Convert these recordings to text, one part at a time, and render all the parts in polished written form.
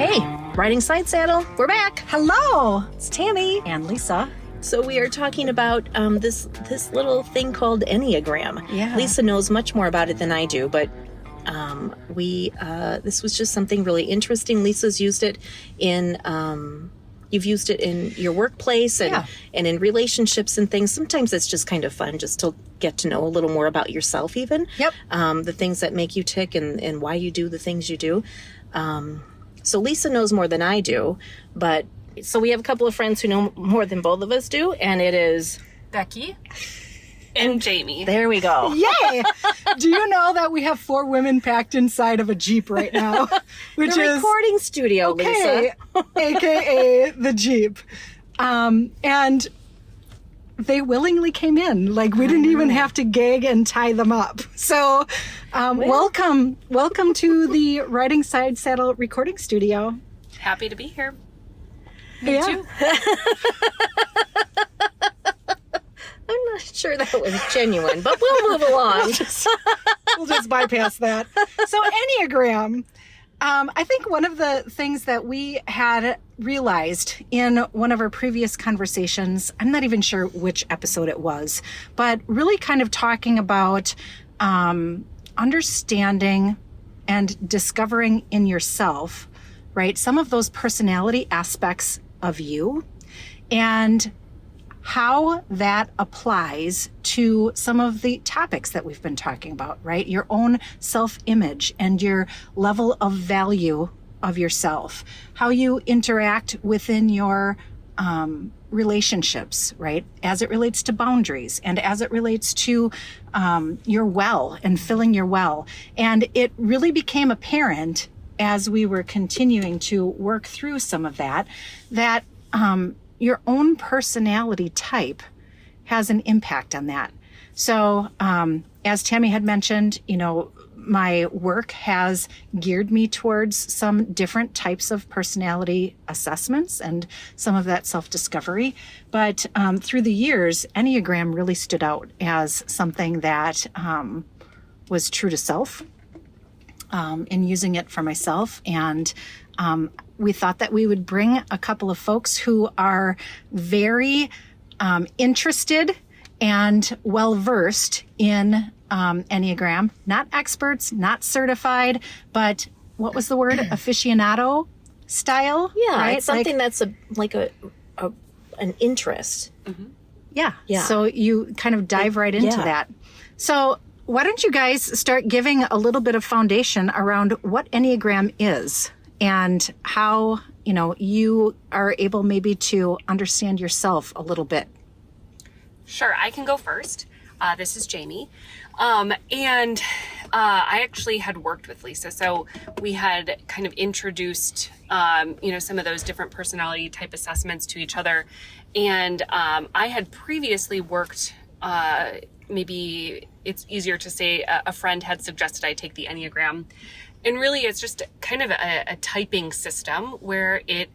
Hey, riding Sidesaddle, we're back. Hello, It's Tammy. and Lisa. So we are talking about this little thing called Enneagram. Yeah. Lisa knows much more about it than I do, but this was just something really interesting. Lisa's used it in you've used it in your workplace and in relationships and things. Sometimes it's just kind of fun just to get to know a little more about yourself even. Yep. The things that make you tick and why you do the things you do. So Lisa knows more than I do, but so we have a couple of friends who know more than both of us do, and it is Becky and Jami. there we go. Yay! Do you know that we have 4 women packed inside of a Jeep right now? Which The is recording studio, okay, Lisa. AKA the Jeep. And they willingly came in. Like, we didn't even have to gag and tie them up. So welcome to the Riding Sidesaddle recording studio. Happy to be here. Me Yeah. too. I'm not sure that was genuine, but we'll move along. We'll just bypass that. So Enneagram. I think one of the things that we had realized in one of our previous conversations, I'm not even sure which episode it was, but really kind of talking about understanding and discovering in yourself, right, some of those personality aspects of you and how that applies to some of the topics that we've been talking about, right? Your own self-image and your level of value of yourself, how you interact within your relationships, right? As it relates to boundaries and as it relates to your well and filling your well. And it really became apparent as we were continuing to work through some of that, that your own personality type has an impact on that. So, as Tammy had mentioned, you know, my work has geared me towards some different types of personality assessments and some of that self-discovery. But through the years, Enneagram really stood out as something that was true to self in using it for myself. And we thought that we would bring a couple of folks who are very interested and well-versed in Enneagram, not experts, not certified, but what was the word? Aficionado style? Yeah, right? it's something that's an interest. Mm-hmm. Yeah. Yeah. So you kind of dive right into that. So why don't you guys start giving a little bit of foundation around what Enneagram is and how, you know, you are able maybe to understand yourself a little bit. Sure, I can go first. This is Jami. And I actually had worked with Lisa. So we had kind of introduced, some of those different personality type assessments to each other. And I had previously worked, maybe it's easier to say a friend had suggested I take the Enneagram. And really, it's just kind of a typing system where it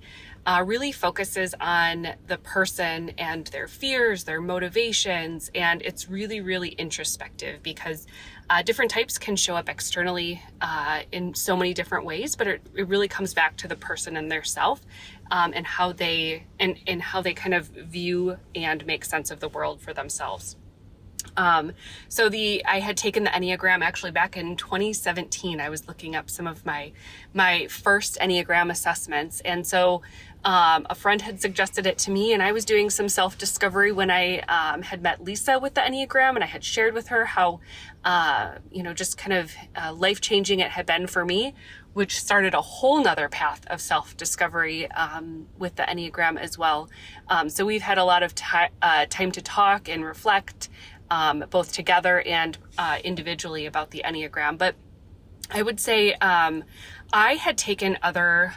really focuses on the person and their fears, their motivations, and it's really, really introspective because different types can show up externally in so many different ways, but it really comes back to the person and their self and how they kind of view and make sense of the world for themselves. I had taken the Enneagram actually back in 2017. I was looking up some of my first Enneagram assessments. And so, a friend had suggested it to me and I was doing some self-discovery when I, had met Lisa with the Enneagram and I had shared with her how, just kind of, life-changing it had been for me, which started a whole nother path of self-discovery, with the Enneagram as well. So we've had a lot of time to talk and reflect, both together and individually about the Enneagram. But I would say I had taken other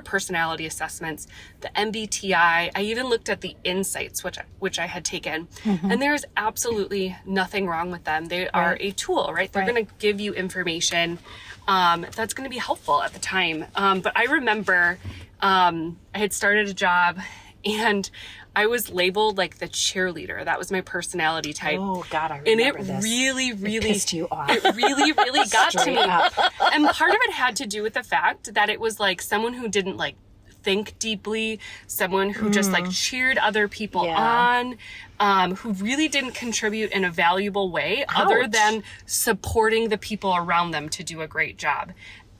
personality assessments, the MBTI. I even looked at the Insights, which I had taken. Mm-hmm. And there's absolutely nothing wrong with them. They are a tool, right? They're going to give you information that's going to be helpful at the time. But I remember I had started a job And I was labeled like the cheerleader. That was my personality type. Oh God, I remember and it this. really pissed you off. It really got to Straight me. up. And part of it had to do with the fact that it was like someone who didn't like think deeply, someone who just like cheered other people on, who really didn't contribute in a valuable way other than supporting the people around them to do a great job.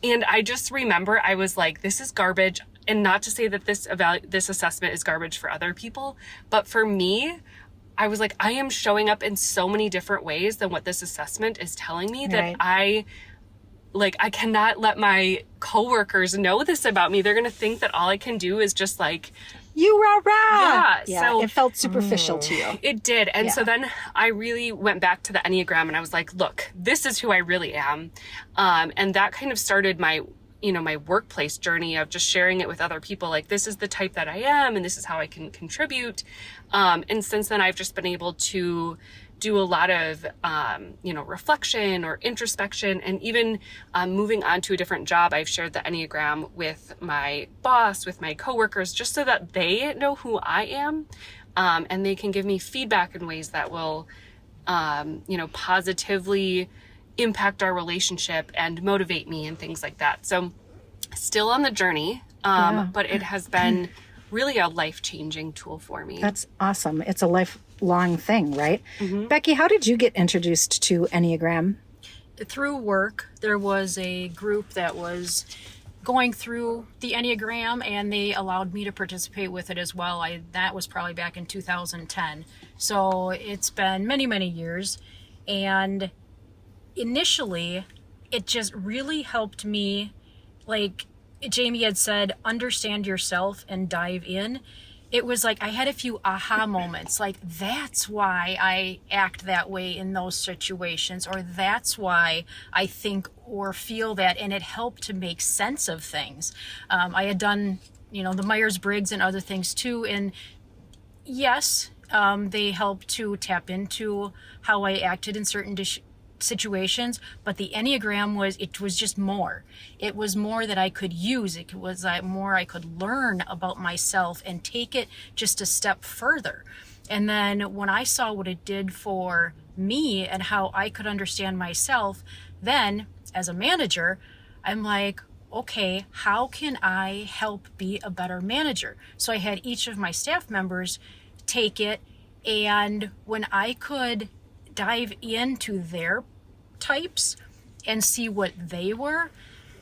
And I just remember I was like, this is garbage. And not to say that this assessment is garbage for other people, but for me, I was like, I am showing up in so many different ways than what this assessment is telling me that I cannot let my coworkers know this about me. They're going to think that all I can do is just like, you rah rah. Yeah. So it felt superficial to you. It did. And so then I really went back to the Enneagram and I was like, look, this is who I really am. And that kind of started my workplace journey of just sharing it with other people. Like, this is the type that I am and this is how I can contribute. And since then I've just been able to do a lot of, reflection or introspection, and even moving on to a different job, I've shared the Enneagram with my boss, with my coworkers, just so that they know who I am, and they can give me feedback in ways that will, positively impact our relationship and motivate me and things like that. So still on the journey, but it has been really a life-changing tool for me. That's awesome. It's a lifelong thing, right? Mm-hmm. Becky, how did you get introduced to Enneagram? Through work, there was a group that was going through the Enneagram, and they allowed me to participate with it as well. That was probably back in 2010. So it's been many, many years. And initially, it just really helped me, like Jami had said, understand yourself and dive in. It was like I had a few aha moments, like that's why I act that way in those situations, or that's why I think or feel that, and it helped to make sense of things. I had done, the Myers-Briggs and other things too, and yes, they helped to tap into how I acted in certain situations, but the Enneagram was just more. It was more that I could use. It was more I could learn about myself and take it just a step further. And then when I saw what it did for me and how I could understand myself, then as a manager, I'm like, okay, how can I help be a better manager? So I had each of my staff members take it, and when I could dive into their types and see what they were,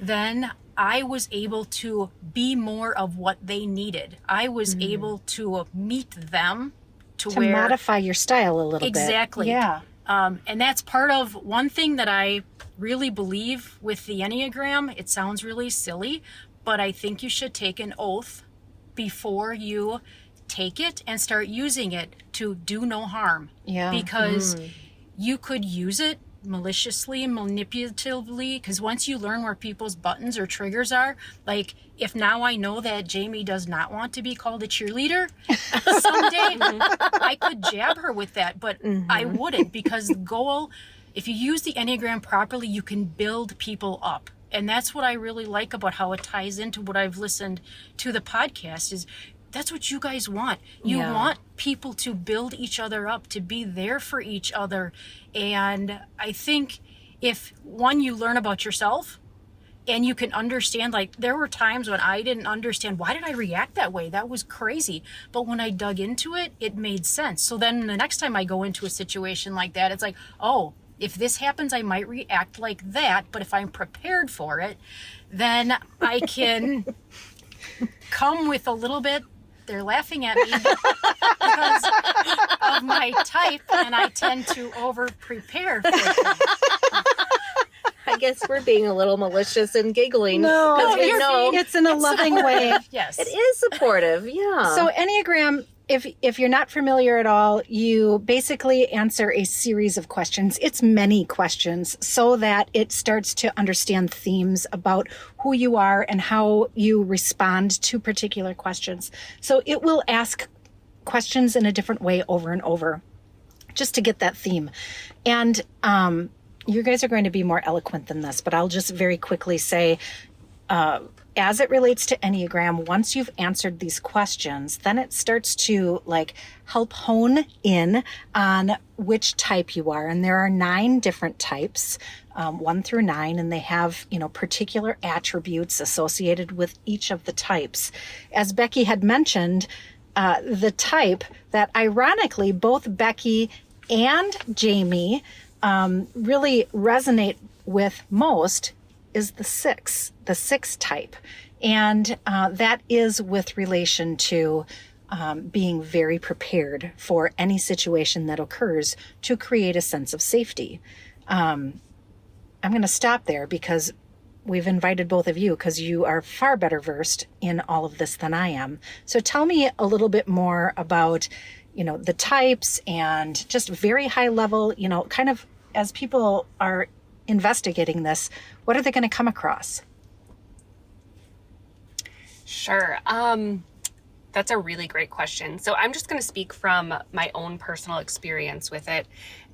then I was able to be more of what they needed. I was able to meet them to where... modify your style a little bit. Exactly. Yeah. And that's part of one thing that I really believe with the Enneagram. It sounds really silly, but I think you should take an oath before you take it and start using it to do no harm. Yeah. Because you could use it maliciously and manipulatively, because once you learn where people's buttons or triggers are, like if now I know that Jami does not want to be called a cheerleader, someday I could jab her with that, but I wouldn't, because the goal, if you use the Enneagram properly, you can build people up. And that's what I really like about how it ties into what I've listened to the podcast is that's what you guys want. You want people to build each other up, to be there for each other. And I think if, one, you learn about yourself and you can understand, like there were times when I didn't understand, why did I react that way? That was crazy. But when I dug into it, it made sense. So then the next time I go into a situation like that, it's like, oh, if this happens, I might react like that. But if I'm prepared for it, then I can come with a little bit. They're laughing at me because of my type, and I tend to over-prepare for things. I guess we're being a little malicious and giggling. No, Because it's in a loving way. Yes. it is supportive. Yeah. So Enneagram, if you're not familiar at all, you basically answer a series of questions. It's many questions so that it starts to understand themes about who you are and how you respond to particular questions. So it will ask questions in a different way over and over just to get that theme. And you guys are going to be more eloquent than this, but I'll just very quickly say, as it relates to Enneagram, once you've answered these questions, then it starts to like help hone in on which type you are. And there are 9 different types, 1 through 9, and they have, particular attributes associated with each of the types. As Becky had mentioned, the type that ironically both Becky and Jami really resonate with most is the 6 type. And that is with relation to being very prepared for any situation that occurs to create a sense of safety. I'm going to stop there because we've invited both of you because you are far better versed in all of this than I am. So tell me a little bit more about, the types and just very high level, kind of as people are investigating this, what are they going to come across? Sure. That's a really great question. So I'm just going to speak from my own personal experience with it.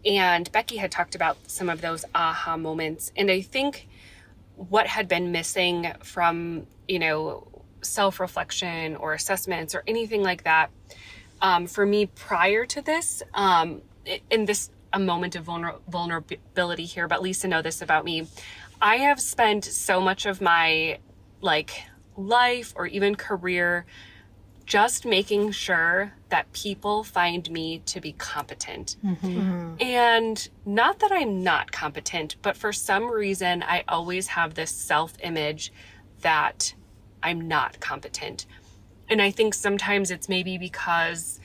And Becky had talked about some of those aha moments. And I think what had been missing from, self-reflection or assessments or anything like that, for me prior to this, in this a moment of vulnerability here, but Lisa know this about me. I have spent so much of my life or even career just making sure that people find me to be competent. Mm-hmm. And not that I'm not competent, but for some reason, I always have this self-image that I'm not competent. And I think sometimes it's maybe because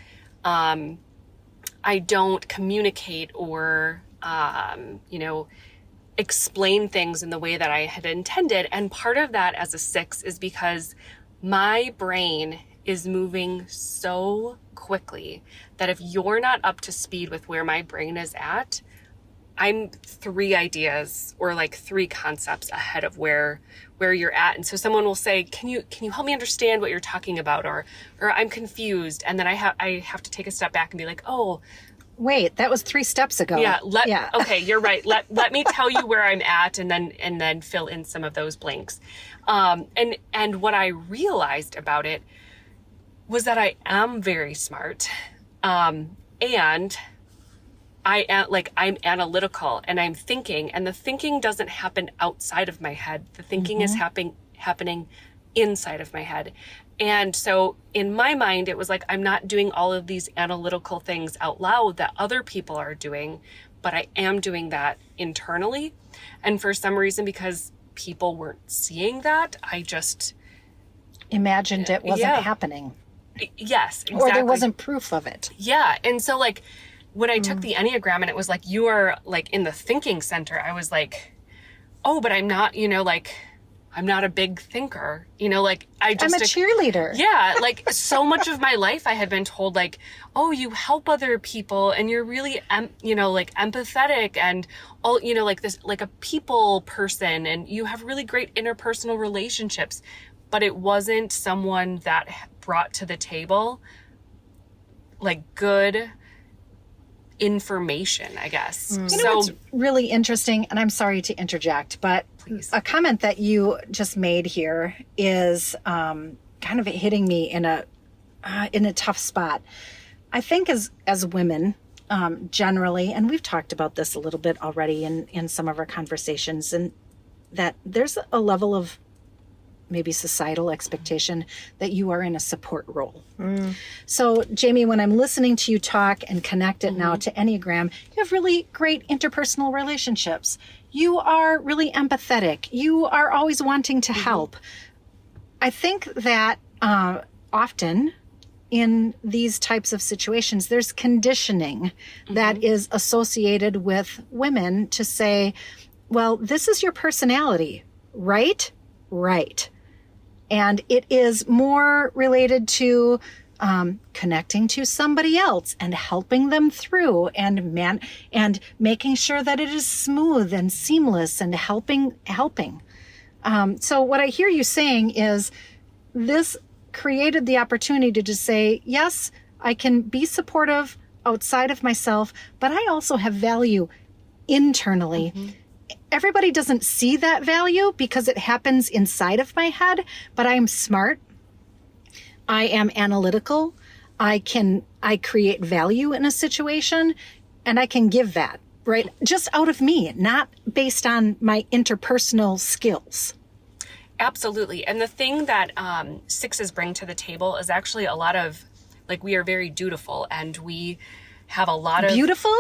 I don't communicate or, explain things in the way that I had intended. And part of that as a 6 is because my brain is moving so quickly that if you're not up to speed with where my brain is at, I'm 3 ideas or 3 concepts ahead of where you're at. And so someone will say, can you help me understand what you're talking about? Or I'm confused. And then I have to take a step back and be like, oh, wait, that was 3 steps ago. Yeah. Okay, you're right. Let me tell you where I'm at and then fill in some of those blanks. And what I realized about it was that I am very smart. And I'm analytical and I'm thinking, and the thinking doesn't happen outside of my head. The thinking is happening inside of my head. And so in my mind, it was like, I'm not doing all of these analytical things out loud that other people are doing, but I am doing that internally. And for some reason, because people weren't seeing that, I just imagined it wasn't happening. Yes, exactly. Or there wasn't proof of it. Yeah. And so when I took the Enneagram and it was you are in the thinking center, I was like, oh, but I'm not, I'm not a big thinker, I'm a cheerleader. Yeah. So much of my life I had been told oh, you help other people and you're really, empathetic and all, this, a people person and you have really great interpersonal relationships, but it wasn't someone that brought to the table good information, I guess. What's really interesting, and I'm sorry to interject, but please. A comment that you just made here is kind of hitting me in a tough spot. I think as women, generally, and we've talked about this a little bit already in some of our conversations, and that there's a level of maybe societal expectation that you are in a support role. So Jami, when I'm listening to you talk and connect it now to Enneagram, you have really great interpersonal relationships. You are really empathetic. You are always wanting to help. I think that often in these types of situations, there's conditioning that is associated with women to say, well, this is your personality, right? Right. And it is more related to connecting to somebody else and helping them through and making sure that it is smooth and seamless and helping. So what I hear you saying is this created the opportunity to say, yes, I can be supportive outside of myself, but I also have value internally. everybody doesn't see that value because it happens inside of my head, but I'm smart. I am analytical. I create value in a situation, and I can give that, right? Just out of me, not based on my interpersonal skills. Absolutely. And the thing that sixes bring to the table is actually a lot of, like, we are very dutiful, and we have a lot of... Beautiful?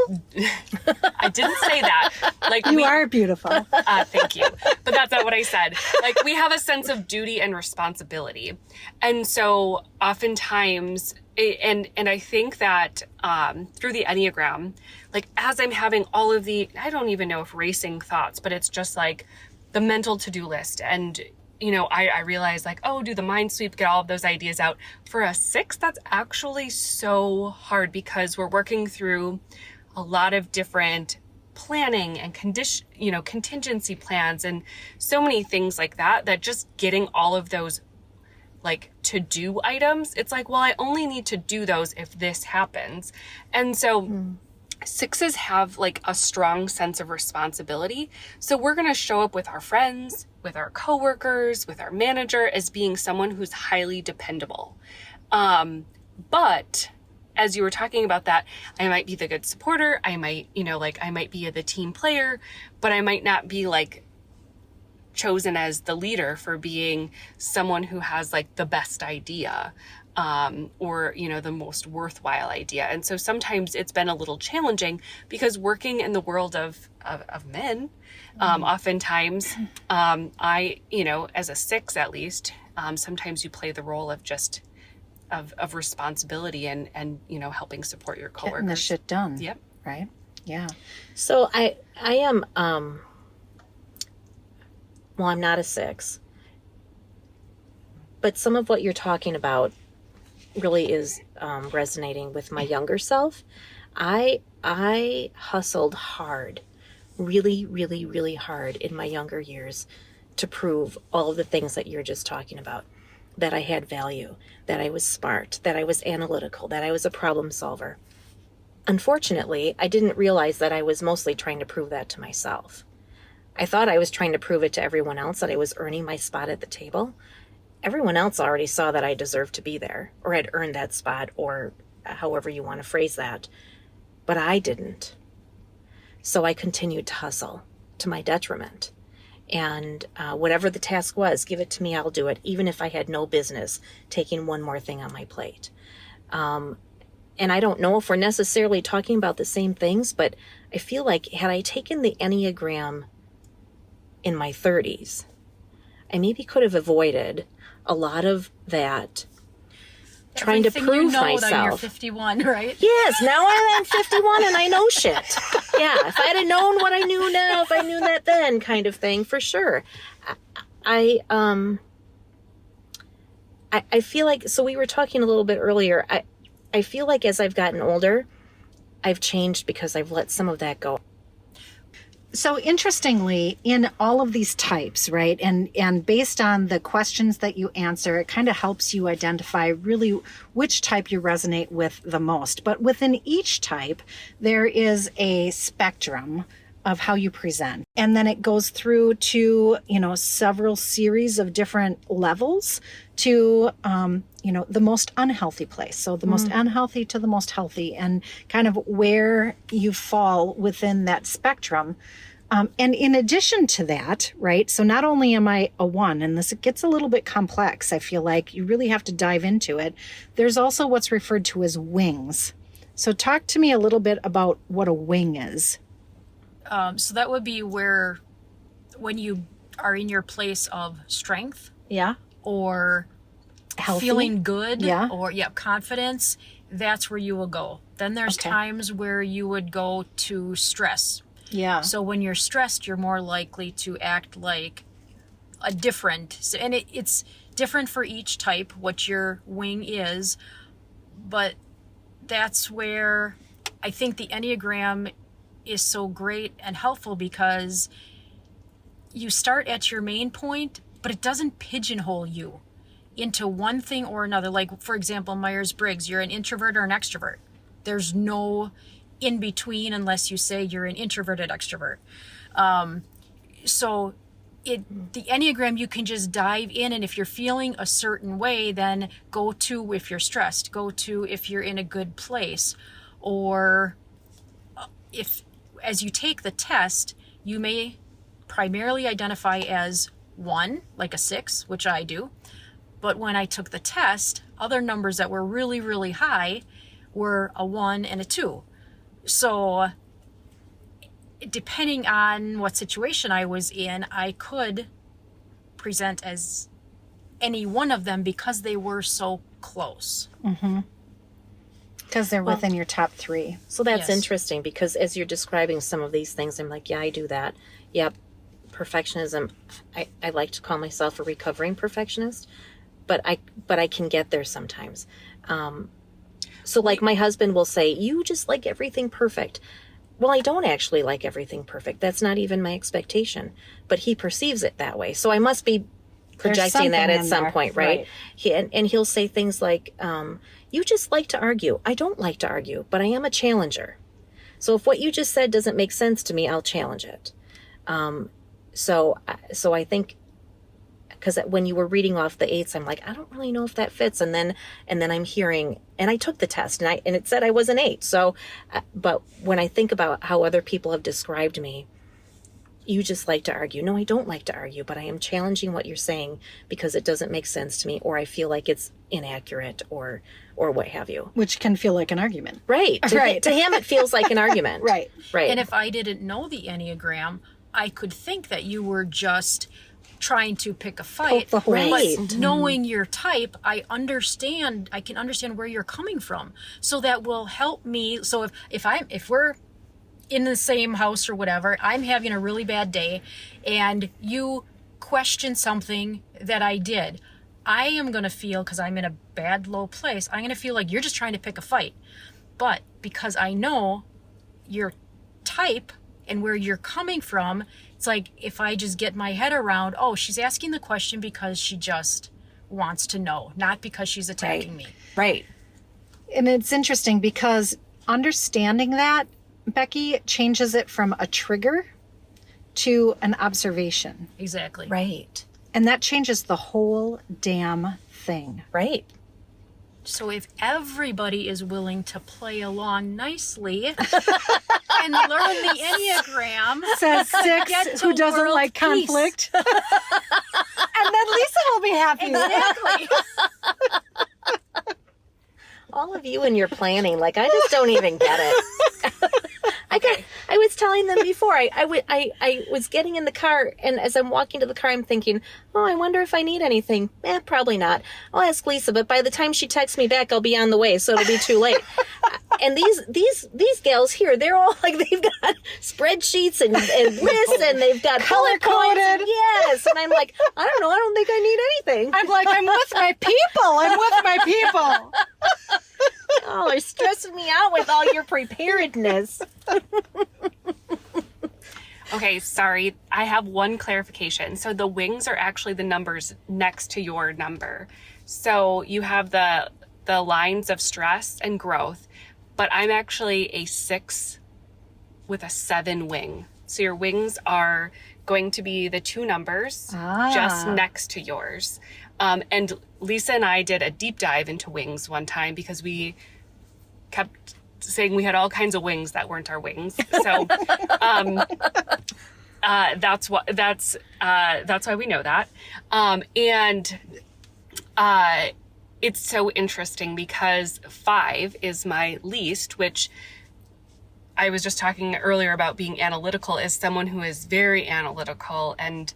I didn't say that. Like, you are beautiful. Thank you. But that's not what I said. Like, we have a sense of duty and responsibility. And so oftentimes, and I think that through the Enneagram, like, as I'm having all of the, I don't even know if racing thoughts, but it's just like the mental to-do list. And, you know, I realize, like, oh, do the mind sweep, get all of those ideas out. For a six, that's actually so hard because we're working through a lot of different planning and contingency plans and so many things like that, that just getting all of those, like, to-do items, it's like, well, I only need to do those if this happens. And so sixes have, like, a strong sense of responsibility. So we're going to show up with our friends, with our coworkers, with our manager as being someone who's highly dependable. But as you were talking about that, I might be the good supporter. I might, I might be the team player, but I might not be, like, chosen as the leader for being someone who has, like, the best idea, or, the most worthwhile idea. And so sometimes it's been a little challenging because working in the world of men, oftentimes, I, as a six, at least, sometimes you play the role of just of responsibility and helping support your coworkers. Getting the shit done. Yep. Right. Yeah. So I am, well, I'm not a six, but some of what you're talking about really is resonating with my younger self. I hustled hard, really, really, really hard in my younger years to prove all of the things that you're just talking about, that I had value, that I was smart, that I was analytical, that I was a problem solver. Unfortunately, I didn't realize that I was mostly trying to prove that to myself. I thought I was trying to prove it to everyone else that I was earning my spot at the table. Everyone else already saw that I deserved to be there, or had earned that spot, or however you want to phrase that. But I didn't. So I continued to hustle to my detriment. And whatever the task was, give it to me, I'll do it, even if I had no business taking one more thing on my plate. And I don't know if we're necessarily talking about the same things, but I feel like had I taken the Enneagram in my 30s, I maybe could have avoided a lot of that trying to prove myself. That you're 51, right? Yes, now I'm 51 and I know shit. Yeah, if I'd have known what I knew now, if I knew that then, kind of thing, for sure. I feel like, so we were talking a little bit earlier, I feel like as I've gotten older, I've changed because I've let some of that go. So interestingly, in all of these types, right, and based on the questions that you answer, it kind of helps you identify really which type you resonate with the most. But within each type, there is a spectrum of how you present. And then it goes through to, several series of different levels to, the most unhealthy place. So the most unhealthy to the most healthy, and kind of where you fall within that spectrum. And in addition to that, right, so not only am I a one, and this gets a little bit complex, I feel like you really have to dive into it. There's also what's referred to as wings. So talk to me a little bit about what a wing is. So that would be where, when you are in your place of strength, Yeah. or Healthy. feeling good, Yeah. or confidence, that's where you will go. Then there's Okay. times where you would go to stress. Yeah. So when you're stressed, you're more likely to act like a different, and it's different for each type, what your wing is, but that's where I think the Enneagram is so great and helpful, because you start at your main point, but it doesn't pigeonhole you into one thing or another. Like, for example, Myers-Briggs, you're an introvert or an extrovert. There's no in between unless you say you're an introverted extrovert. So the Enneagram, you can just dive in, and if you're feeling a certain way, then go to if you're stressed, go to if you're in a good place, or if as you take the test, you may primarily identify as 1, like a 6, which I do. But when I took the test, other numbers that were really, really high were a 1 and a 2. So depending on what situation I was in, I could present as any one of them because they were so close. Because they're within your top 3. So that's Yes. interesting, because as you're describing some of these things, I'm like, yeah, I do that. Yep. Perfectionism. I like to call myself a recovering perfectionist, but I can get there sometimes. So like my husband will say, you just like everything perfect. Well, I don't actually like everything perfect. That's not even my expectation, but he perceives it that way. So I must be projecting that at some point, right? And he'll say things like, you just like to argue. I don't like to argue, but I am a challenger. So if what you just said doesn't make sense to me, I'll challenge it. So I think, because when you were reading off the 8s, I'm like, I don't really know if that fits. And then I'm hearing, and I took the test and it said I was an 8. So, but when I think about how other people have described me, you just like to argue. No, I don't like to argue, but I am challenging what you're saying because it doesn't make sense to me, or I feel like it's inaccurate, or what have you. Which can feel like an argument. Right. To him, it feels like an argument. Right. And if I didn't know the Enneagram, I could think that you were just trying to pick a fight. Poke the holes. Right. But knowing your type, I can understand where you're coming from. So that will help me. So if we're in the same house or whatever, I'm having a really bad day and you question something that I did, I am going to feel, because I'm in a bad, low place, I'm going to feel like you're just trying to pick a fight. But because I know your type and where you're coming from, it's like if I just get my head around, oh, she's asking the question because she just wants to know, not because she's attacking me. Right. And it's interesting because understanding that, Becky, changes it from a trigger to an observation. Exactly. Right. And that changes the whole damn thing. Right. So if everybody is willing to play along nicely and learn the Enneagram, Says get 6, to who doesn't world like peace. conflict. And then Lisa will be happy. Exactly. All of you and your planning, like, I just don't even get it. I was telling them before, I was getting in the car, and as I'm walking to the car, I'm thinking, oh, I wonder if I need anything. Probably not. I'll ask Lisa, but by the time she texts me back, I'll be on the way, so it'll be too late. And these gals here, they're all like, they've got spreadsheets and lists, and they've got bullet points. Color-coded. Yes. And I'm like, I don't know. I don't think I need anything. I'm like, I'm with my people. Oh, you're stressing me out with all your preparedness. Okay, sorry. I have one clarification. So the wings are actually the numbers next to your number. So you have the lines of stress and growth, but I'm actually a 6 with a 7 wing. So your wings are going to be the 2 numbers just next to yours. And Lisa and I did a deep dive into wings one time because we kept saying we had all kinds of wings that weren't our wings. So that's why we know that. And it's so interesting because 5 is my least, which I was just talking earlier about being analytical, as someone who is very analytical and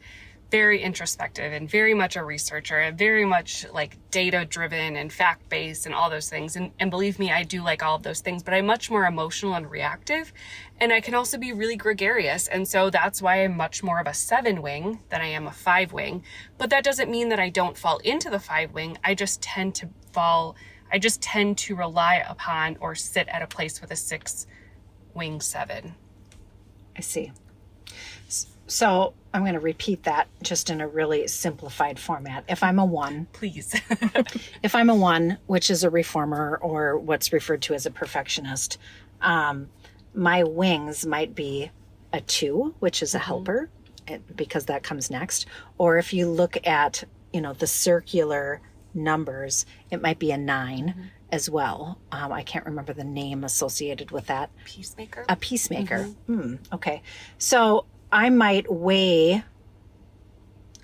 very introspective and very much a researcher and very much like data driven and fact based and all those things. And believe me, I do like all of those things, but I'm much more emotional and reactive. And I can also be really gregarious. And so that's why I'm much more of a 7 wing than I am a 5 wing. But that doesn't mean that I don't fall into the 5 wing. I just tend to rely upon or sit at a place with a 6 wing 7. I see. So I'm going to repeat that just in a really simplified format. If I'm a 1, Please. if I'm a 1, which is a reformer or what's referred to as a perfectionist, my wings might be a 2, which is a helper, because that comes next. Or if you look at, the circular numbers, it might be a 9 as well. I can't remember the name associated with that. Peacemaker? A peacemaker. Okay. So I might weigh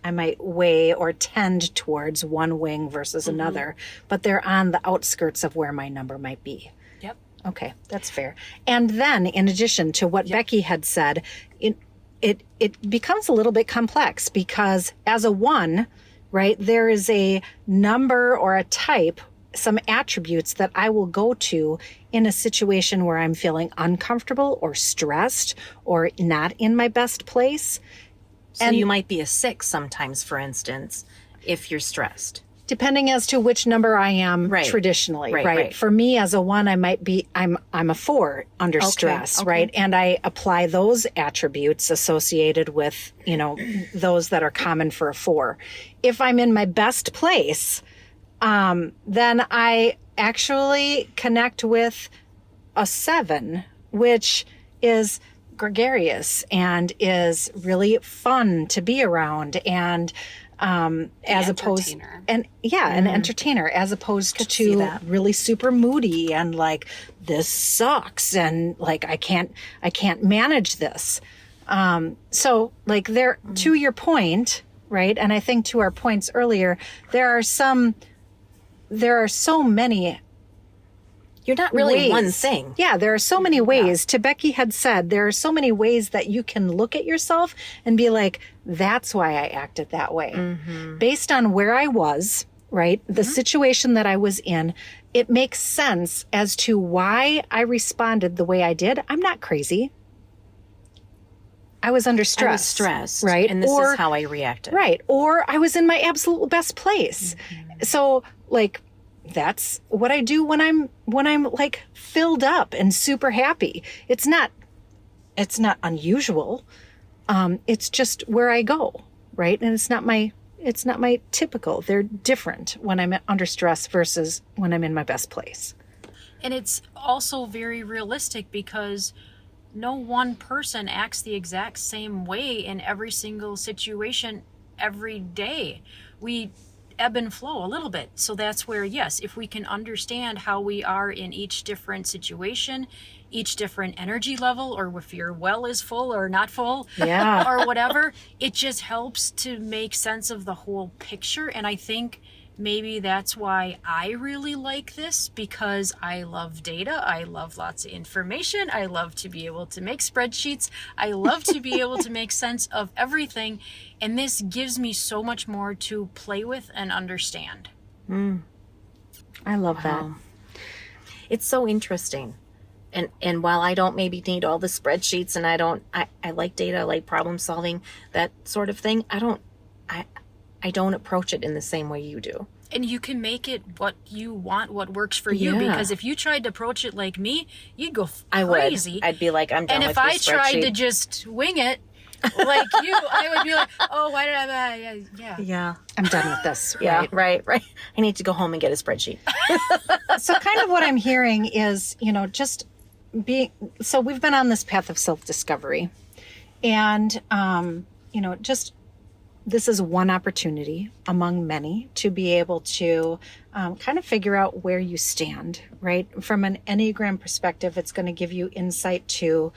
or tend towards one wing versus another, but they're on the outskirts of where my number might be. Yep. Okay, that's fair. And then in addition to what Becky had said, it becomes a little bit complex because as a 1, right, there is a number or a type, some attributes that I will go to in a situation where I'm feeling uncomfortable or stressed or not in my best place. So you might be a 6 sometimes, for instance, if you're stressed. Depending as to which number I am traditionally, right? For me as a 1, I might be, I'm a 4 under stress, right? And I apply those attributes associated with, those that are common for a 4. If I'm in my best place, then I actually connect with a 7, which is gregarious and is really fun to be around, and as opposed an entertainer, as opposed to really super moody and like, this sucks and like I can't manage this. So like there, to your point, right? And I think to our points earlier, there are so many. You're not really ways. One thing. Yeah, there are so many ways. To Becky had said, there are so many ways that you can look at yourself and be like, that's why I acted that way. Based on where I was, right? The situation that I was in, it makes sense as to why I responded the way I did. I'm not crazy. I was under stress. I was stressed. Right? And this is how I reacted. Right. Or I was in my absolute best place. So like, that's what I do when I'm like filled up and super happy. It's not unusual. It's just where I go, right? And it's not my typical. They're different when I'm under stress versus when I'm in my best place. And it's also very realistic because no one person acts the exact same way in every single situation every day. We ebb and flow a little bit. So that's where, yes, if we can understand how we are in each different situation, each different energy level, or if your well is full or not full, or whatever, it just helps to make sense of the whole picture. And I think maybe that's why I really like this, because I love data. I love lots of information. I love to be able to make spreadsheets. I love to be able to make sense of everything. And this gives me so much more to play with and understand. I love that. It's so interesting. And while I don't maybe need all the spreadsheets, and I like data, I like problem solving, that sort of thing, I don't approach it in the same way you do. And you can make it what you want, what works for you. Because if you tried to approach it like me, you'd go crazy. I'd be like, I'm done with this spreadsheet. And if I tried to just wing it like you, I would be like, oh, why did I? Yeah. I'm done with this. Right. I need to go home and get a spreadsheet. So kind of what I'm hearing is, just so we've been on this path of self-discovery, and, just this is one opportunity among many to be able to kind of figure out where you stand, right? From an Enneagram perspective, it's going to give you insight to,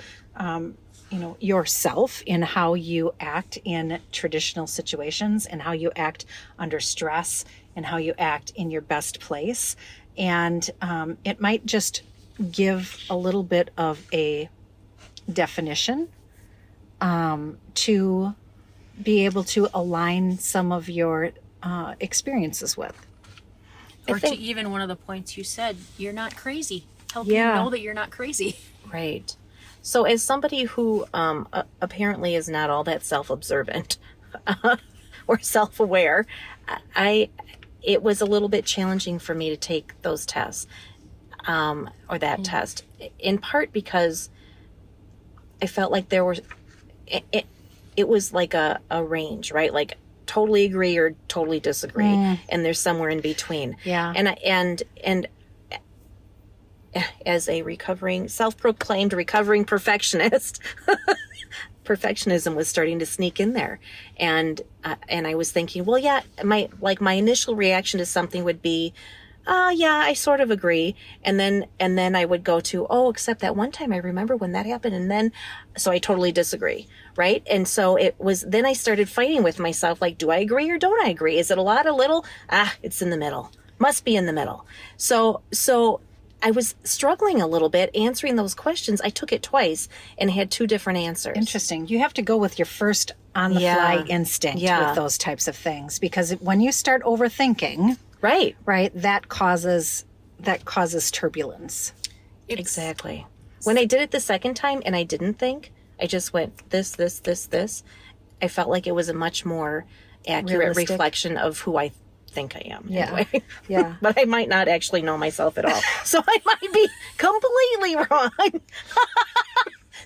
yourself in how you act in traditional situations and how you act under stress and how you act in your best place. And it might just give a little bit of a definition to be able to align some of your experiences with. Or to even one of the points you said, you're not crazy. Help you know that you're not crazy. Right. So as somebody who apparently is not all that self-observant or self-aware, it was a little bit challenging for me to take those tests or that test, in part because I felt like there were... It was like a range, right? Like totally agree or totally disagree. And there's somewhere in between. Yeah. And as a self-proclaimed recovering perfectionist, perfectionism was starting to sneak in there. And I was thinking, well, yeah, my initial reaction to something would be, yeah, I sort of agree. And then I would go to, oh, except that one time I remember when that happened. And then, so I totally disagree. Right. And so then I started fighting with myself. Like, do I agree or don't I agree? Is it a lot, a little? It's in the middle. Must be in the middle. So I was struggling a little bit answering those questions. I took it twice and had two different answers. Interesting. You have to go with your first on the fly instinct with those types of things, because when you start overthinking, right, that causes turbulence. Exactly. When I did it the second time and I didn't think, I just went this. I felt like it was a much more accurate reflection of who I think I am. Anyway. Yeah. But I might not actually know myself at all. So I might be completely wrong.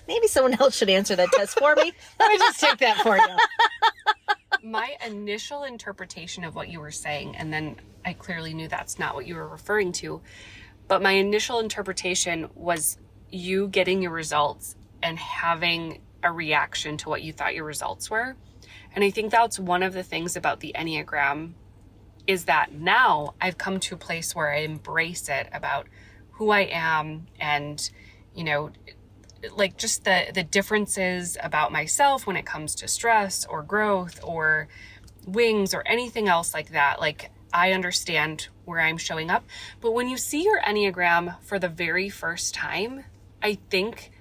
Maybe someone else should answer that test for me. Let me just take that for you. My initial interpretation of what you were saying, and then I clearly knew that's not what you were referring to, but my initial interpretation was you getting your results and having a reaction to what you thought your results were. And I think that's one of the things about the Enneagram, is that now I've come to a place where I embrace it about who I am and, like just the differences about myself when it comes to stress or growth or wings or anything else like that. Like, I understand where I'm showing up. But when you see your Enneagram for the very first time, I think,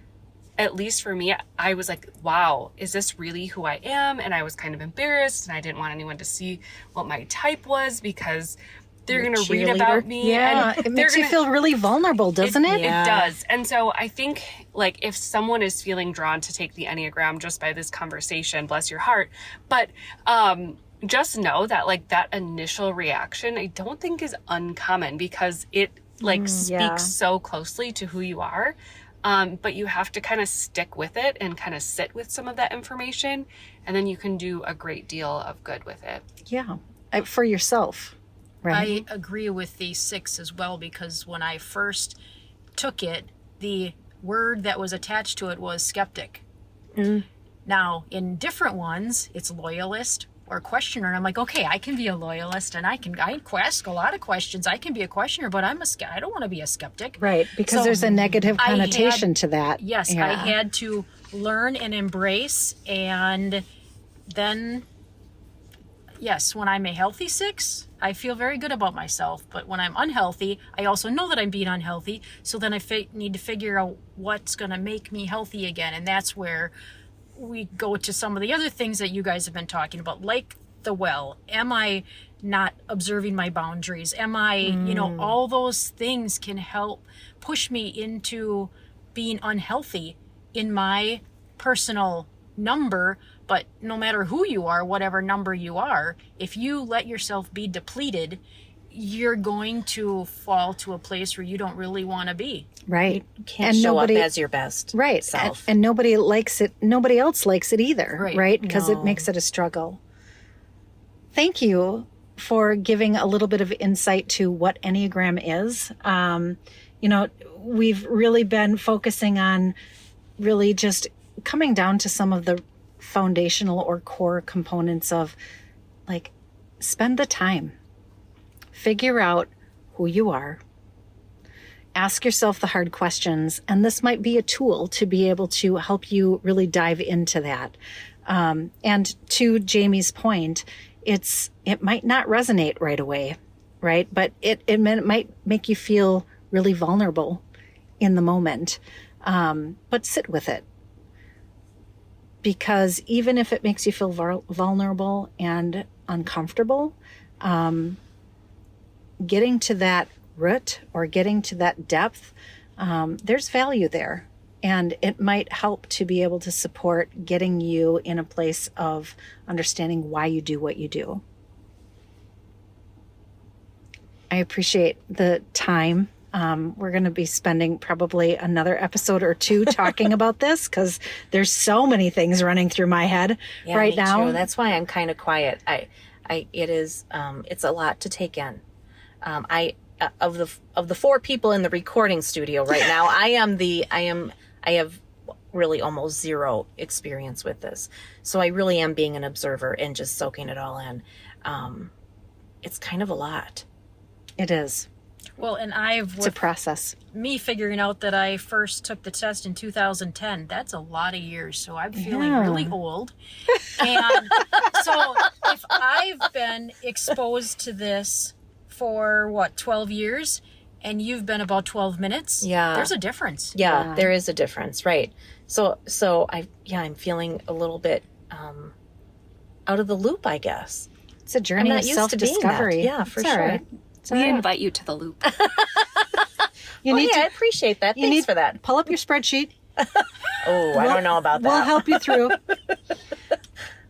at least for me, I was like, wow, is this really who I am? And I was kind of embarrassed, and I didn't want anyone to see what my type was, because they're going to read about me. Yeah, and it makes you feel really vulnerable, doesn't it? It does. And so I think, like, if someone is feeling drawn to take the Enneagram just by this conversation, bless your heart. But just know that, like, that initial reaction, I don't think is uncommon, because it, speaks so closely to who you are. But you have to kind of stick with it and kind of sit with some of that information, and then you can do a great deal of good with it. Yeah, for yourself. Right. I agree with the 6 as well, because when I first took it, the word that was attached to it was skeptic. Now, in different ones, it's loyalist or questioner. And I'm like, okay, I can be a loyalist, and I ask a lot of questions. I can be a questioner, but I don't want to be a skeptic. Right, because there's a negative connotation to that. Yes, yeah. I had to learn and embrace, and then, yes, when I'm a healthy 6, I feel very good about myself. But when I'm unhealthy, I also know that I'm being unhealthy. So then I need to figure out what's going to make me healthy again. And that's where we go to some of the other things that you guys have been talking about, like the well. Am I not observing my boundaries? Am I, all those things can help push me into being unhealthy in my personal number. But no matter who you are, whatever number you are, if you let yourself be depleted, you're going to fall to a place where you don't really want to be. Right. You can't show up as your best self. And nobody likes it. Nobody else likes it either. Right. Because it makes it a struggle. Thank you for giving a little bit of insight to what Enneagram is. We've really been focusing on really just coming down to some of the foundational or core components of, like, spend the time. Figure out who you are. Ask yourself the hard questions, and this might be a tool to be able to help you really dive into that. And to Jamie's point, it might not resonate right away, right? But it might make you feel really vulnerable in the moment. But sit with it. Because even if it makes you feel vulnerable and uncomfortable, getting to that root or getting to that depth, there's value there. And it might help to be able to support getting you in a place of understanding why you do what you do. I appreciate the time. We're going to be spending probably another episode or 2 talking about this, because there's so many things running through my head right now. Too. That's why I'm kind of quiet. It's a lot to take in. Of the 4 people in the recording studio right now, I have really almost zero experience with this. So I really am being an observer and just soaking it all in. It's kind of a lot. It is. Well, and It's a process. me figuring out that I first took the test in 2010, that's a lot of years. So I'm feeling Yeah. really old. And so if I've been exposed to this for 12 years, and you've been about 12 minutes, there's a difference. Yeah, there is a difference, right? So I'm feeling a little bit out of the loop, I guess. It's a journey I'm of not used to being that. self-discovery. Yeah, for It's all sure. right. It's all We right. invite you to the loop. You need I to appreciate that. Thanks for that. pull up your spreadsheet. Oh, I don't know about that. We'll help you through.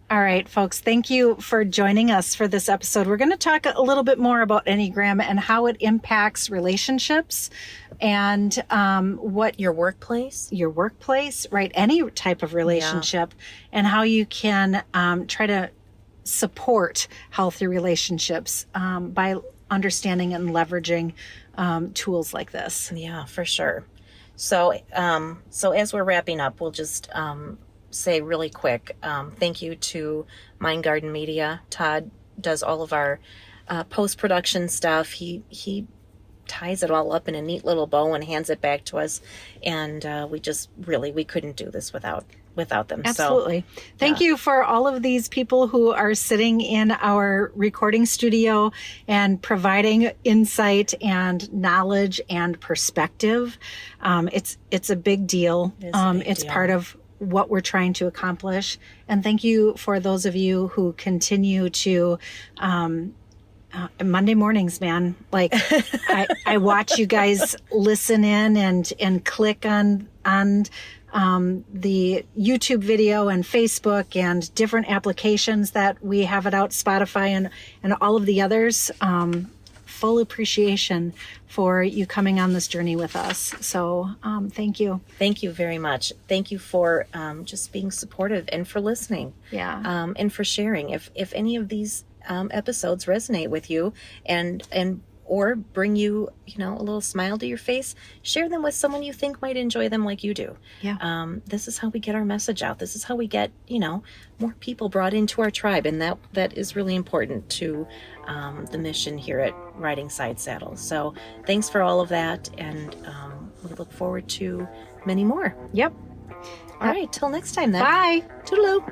All right, folks, thank you for joining us for this episode. We're going to talk a little bit more about Enneagram and how it impacts relationships and what Your workplace? your workplace, right? Any type of relationship, and how you can try to support healthy relationships by understanding and leveraging tools like this. Yeah, for sure. So as we're wrapping up, we'll just say really quick, thank you to Mind Garden Media. Todd does all of our post-production stuff. He ties it all up in a neat little bow and hands it back to us. And we couldn't do this without them. Absolutely. Thank you for all of these people who are sitting in our recording studio and providing insight and knowledge and perspective. It's a big deal. It's part of what we're trying to accomplish. And thank you for those of you who continue to Monday mornings, man. Like I watch you guys listen in and click on the YouTube video and Facebook and different applications that we have it out, Spotify and all of the others. Full appreciation for you coming on this journey with us. So thank you. Thank you very much. Thank you for just being supportive and for listening. Yeah. And for sharing. If any of these episodes resonate with you and or bring you, a little smile to your face, share them with someone you think might enjoy them like you do. Yeah. This is how we get our message out. This is how we get, more people brought into our tribe. And that is really important to the mission here at Riding Sidesaddle. So thanks for all of that. And we look forward to many more. Yep. All right. Till next time then. Bye. Toodaloo.